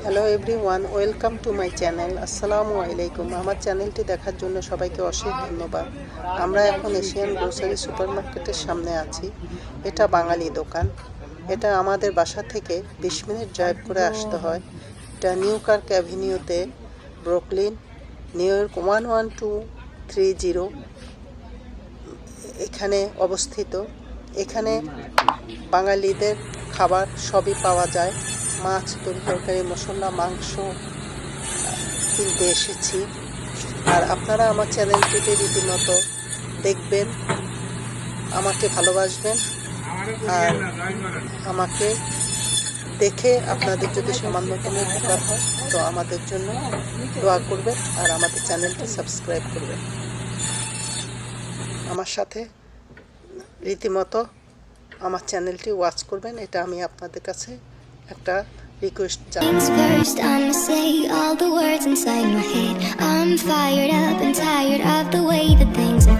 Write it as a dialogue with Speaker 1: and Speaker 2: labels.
Speaker 1: Hello everyone, welcome to my channel. আসসালামু আলাইকুম। আমার চ্যানেলটি দেখার জন্য সবাইকে অশেষ ধন্যবাদ। আমরা এখন এশিয়ান গ্রোসারি সুপারমার্কেটের সামনে আছি। এটা বাঙালি দোকান। এটা আমাদের বাসা থেকে 20 মিনিট ড্রাইভ করে আসতে হয়। এটা নিউ কার্ক অ্যাভিনিউতে, ব্রুকলিন, নিউ ইয়র্ক 11230 এখানে অবস্থিত। এখানে বাঙালিদের খাবার সবই পাওয়া যায়। মাছ, তরকারি, মশলা, মাংস কিনতে এসেছি। আর আপনারা আমার চ্যানেলটিতে রীতিমতো দেখবেন, আমাকে ভালোবাসবেন, আর আমাকে দেখে আপনাদের যদি সামান্যতম উপকার হয় তো আমাদের জন্য দোয়া করবেন আর আমাদের চ্যানেলটি সাবস্ক্রাইব করবেন। আমার সাথে রীতিমতো আমার চ্যানেলটি ওয়াচ করবেন, এটা আমি আপনাদের কাছে একটা রিকোয়েস্ট জানাই।
Speaker 2: First, I'ma say all the words inside my head. I'm fired up and tired of the way that things are